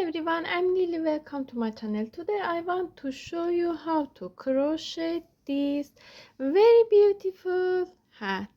everyone, I'm Lily. Welcome to my channel. Today I want to show you how to crochet this very beautiful hat.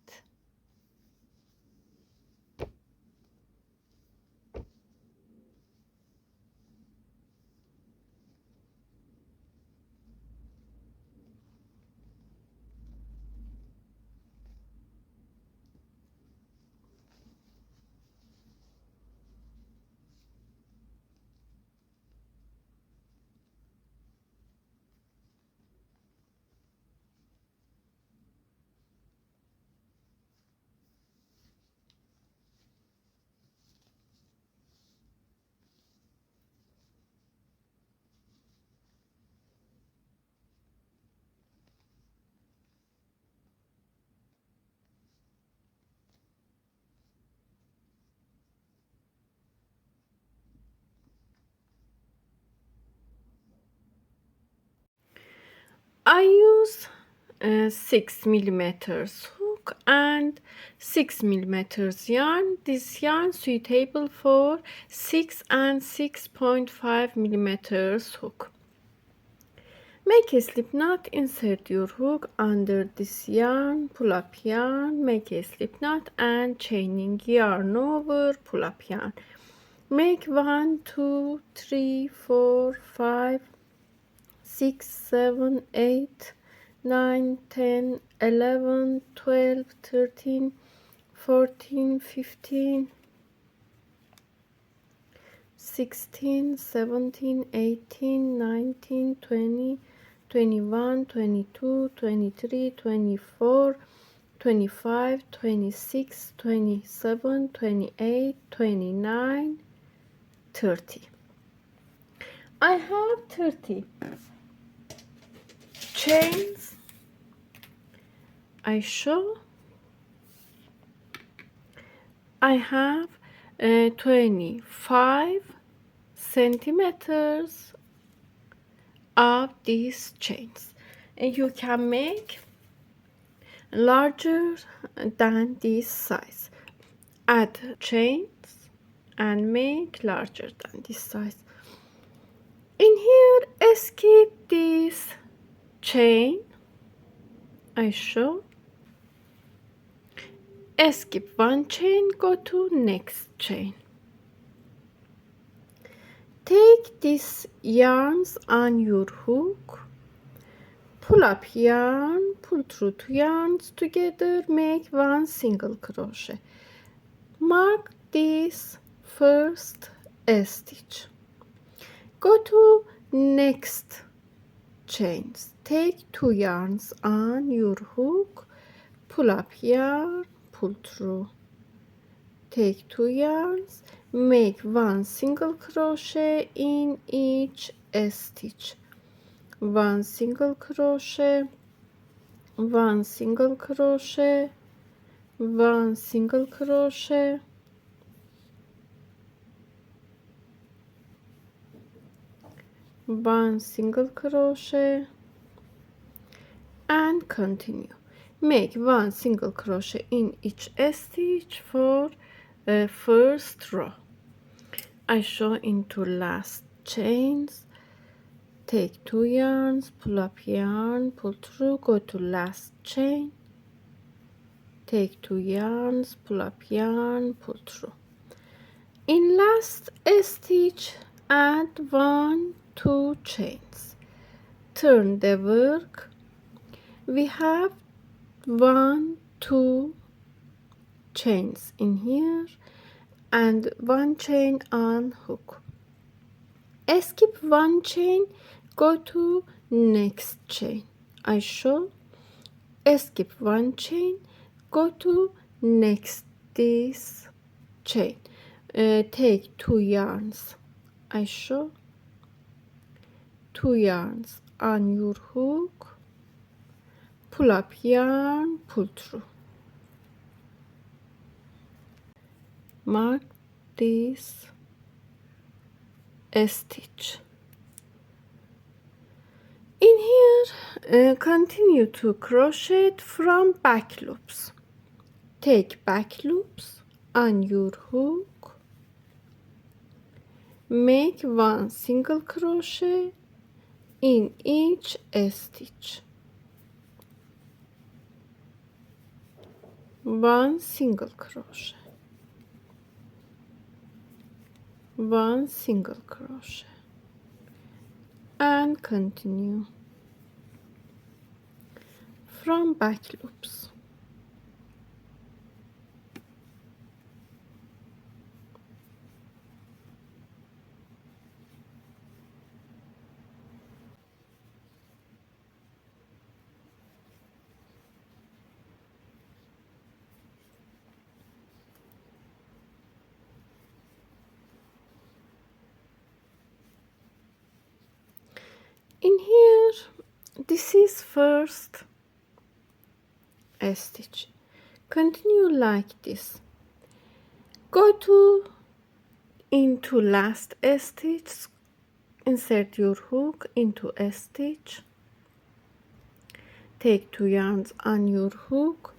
I use 6mm hook and 6mm yarn. This yarn suitable for 6 and 6.5mm hook. Make a slip knot, insert your hook under this yarn, pull up yarn, make a slip knot and chaining yarn over, pull up yarn. Make 1, 2, 3, 4, 5, 6, 7, 8, 9, 10, 11, 12, 13, 14, 15, 16, 17, 18, 19, 20, 21, 22, 23, 24, 25, 26, 27, 28, 29, 30. I have 30 chains. I show I have 25 centimeters of these chains, and you can make larger than this size. Add chains and make larger than this size. In here, skip this chain. I show. Skip one chain, go to next chain. Take these yarns on your hook, pull up yarn, pull through two yarns together, make one single crochet. Mark this first stitch. Go to next chains. Take two yarns on your hook, pull up yarn, pull through. Take two yarns, make one single crochet in each stitch. One single crochet, one single crochet, one single crochet, one single crochet, and continue. Make one single crochet in each stitch for first row. I show into last chains. Take two yarns, pull up yarn, pull through, go to last chain. Take two yarns, pull up yarn, pull through. In last stitch, add 1, 2 chains. Turn the work. We have 1, 2 chains in here and one chain on hook. Skip one chain, go to next chain. I show. Skip one chain, go to next this chain. Take two yarns. I show. Two yarns on your hook, pull up yarn, pull through. Mark this stitch. In here, continue to crochet from back loops. Take back loops on your hook, Make one single crochet in each stitch. One single crochet. One single crochet. And continue from back loops. In here, this is first stitch. Continue like this. Go to into last stitch, insert your hook into a stitch, take 2 yarns on your hook,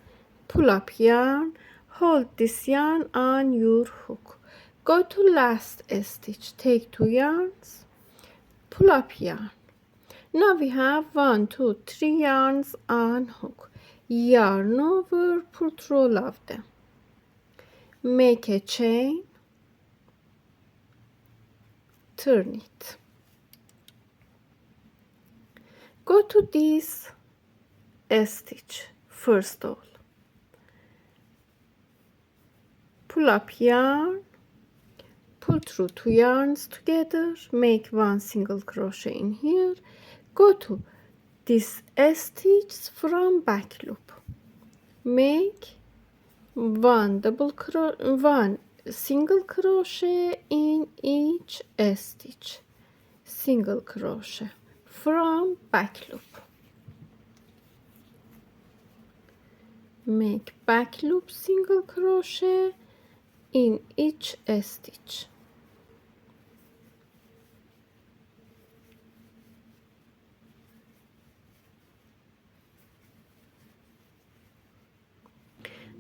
pull up yarn, hold this yarn on your hook, go to last stitch, take 2 yarns, pull up yarn. Now we have 1, 2, 3 yarns on hook, yarn over, pull through all of them, make a chain, turn it, go to this stitch first all, pull up yarn, pull through 2 yarns together, make 1 single crochet in here, go to this stitch from back loop, make 1 single crochet in each stitch, single crochet from back loop, make back loop single crochet in each stitch,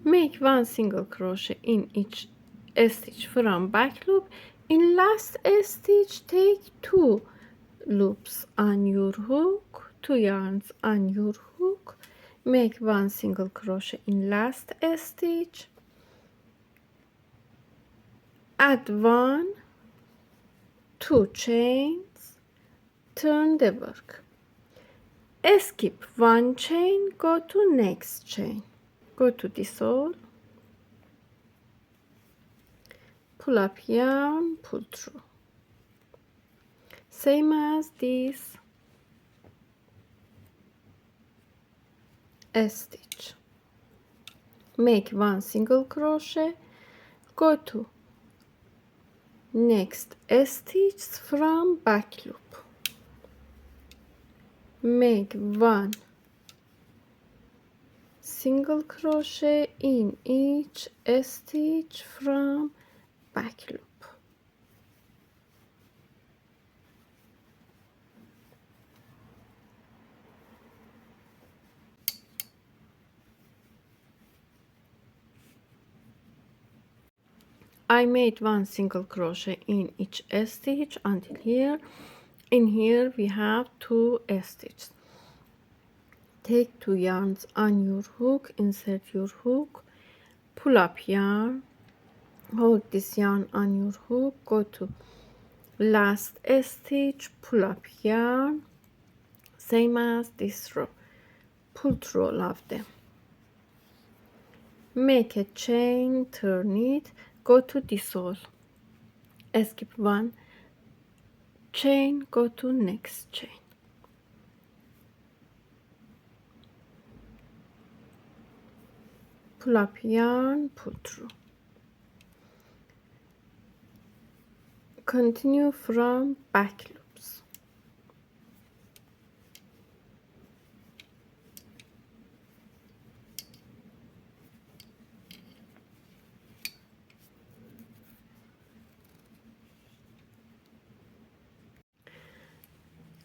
make 1 single crochet in each stitch from back loop. In last stitch, take 2 loops on your hook, 2 yarns on your hook, make 1 single crochet in last stitch, add 1, 2 chains, turn the work, skip 1 chain, go to next chain, go to this all, pull up yarn, pull through, same as this stitch, make 1 single crochet, go to next stitch from back loop, make 1 single crochet in each stitch from back loop, I made 1 single crochet in each stitch until here. In here we have 2 stitches. Take 2 yarns on your hook, insert your hook, pull up yarn, hold this yarn on your hook, go to last stitch, pull up yarn, same as this row, pull through all of them, make a chain, turn it, go to this all, skip 1 chain, go to next chain, pull up yarn, pull through, continue from back loops,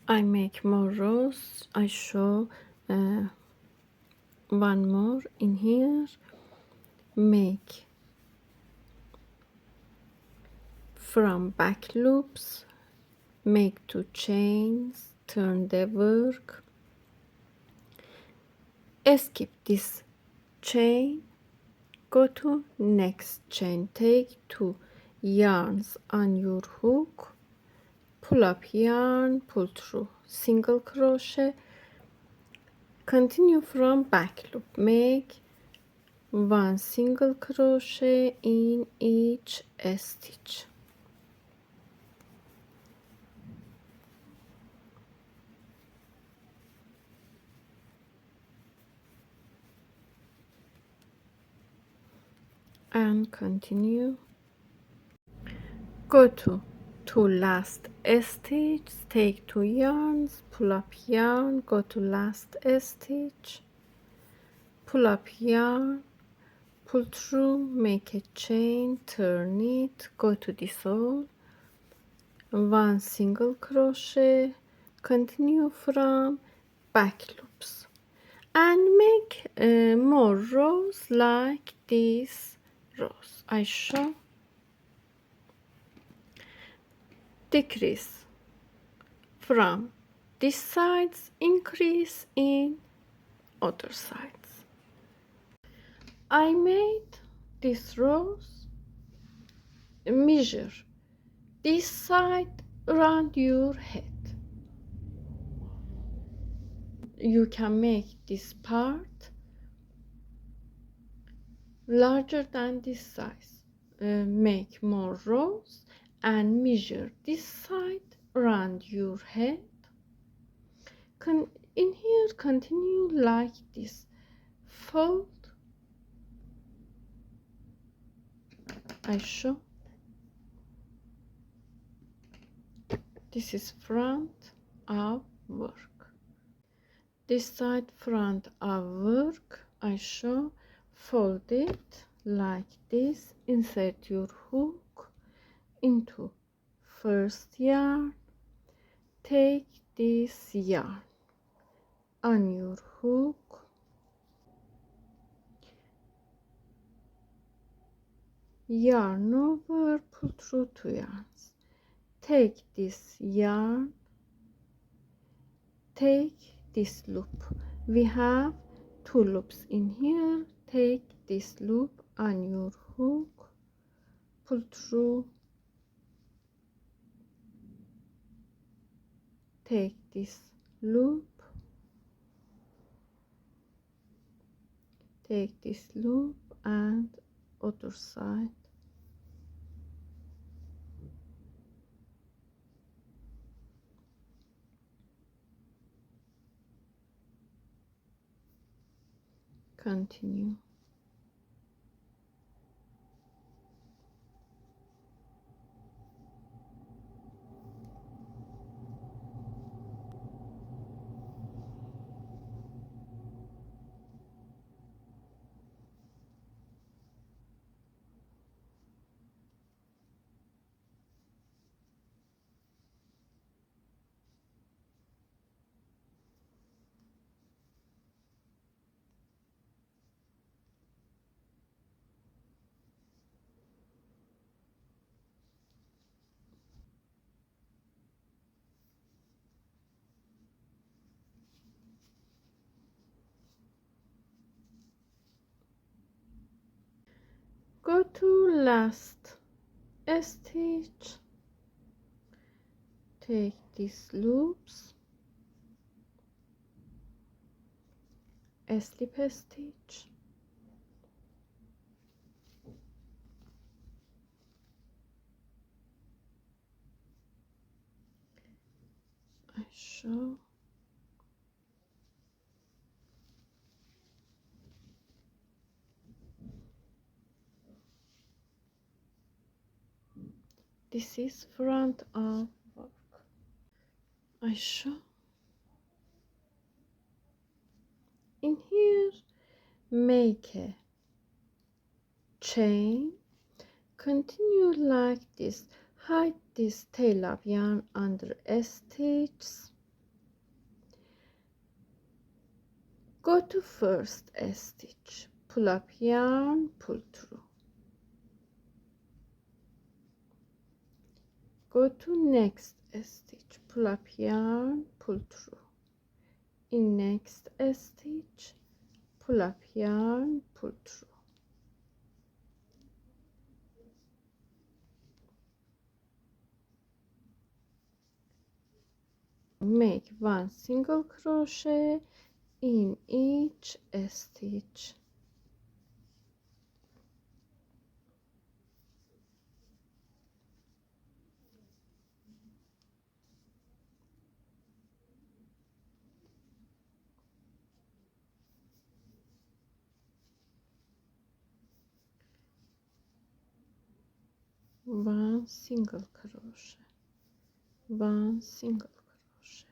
I make more rows, I show 1 more in here, make from back loops, make 2 chains, turn the work, skip this chain, go to next chain, take 2 yarns on your hook, pull up yarn, pull through single crochet, continue from back loop, make 1 single crochet in each stitch. And continue. Go to last stitch, take 2 yarns, pull up yarn, go to last stitch, pull up yarn, pull through, make a chain, turn it, go to this hole, 1 single crochet, continue from back loops, and make more rows like these rows I show. Decrease from this sides, increase in other sides. I made these rows, measure this side around your head. You can make this part larger than this size. Make more rows and measure this side around your head. In here, continue like this. Fold. I show. This is front of work. This side front of work I show. Fold it like this. Insert your hook into first yarn. Take this yarn on your hook, yarn over, pull through 2 yarns. Take this yarn, take this loop. We have 2 loops in here. Take this loop on your hook, pull through, take this loop, take this loop, and other side. Continue. Go to last stitch, take these loops, a slip stitch, I show, this is front of work. I show. In here, make a chain, continue like this, hide this tail of yarn under a stitch, go to first stitch, pull up yarn, pull through, Go to next stitch, pull up yarn, pull through. In next stitch, pull up yarn, pull through. Make one single crochet in each stitch. One single crochet, one single crochet,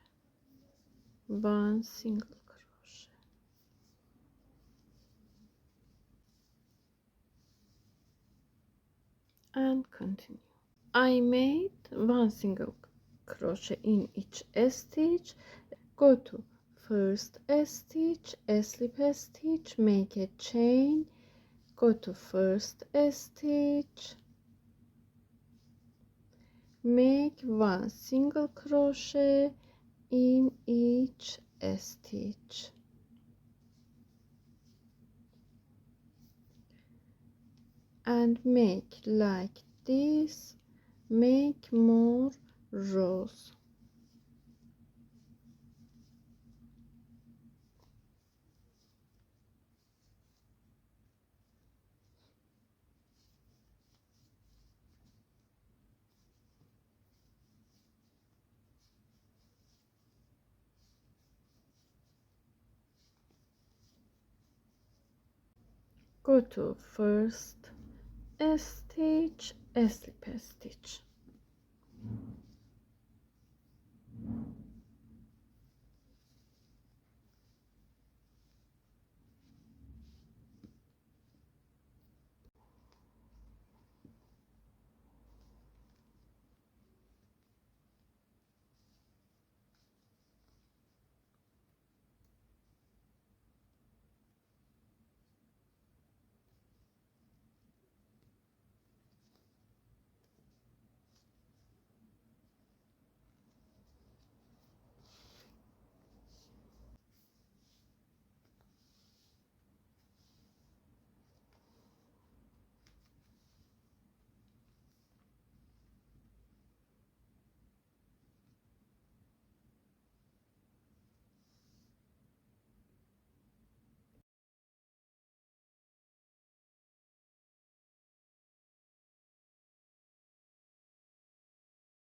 one single crochet, and continue. I made one single crochet in each stitch. Go to first stitch, slip stitch, make a chain, go to first stitch, make one single crochet in each stitch, and make like this. Make more rows. Go to first stitch, slip stitch,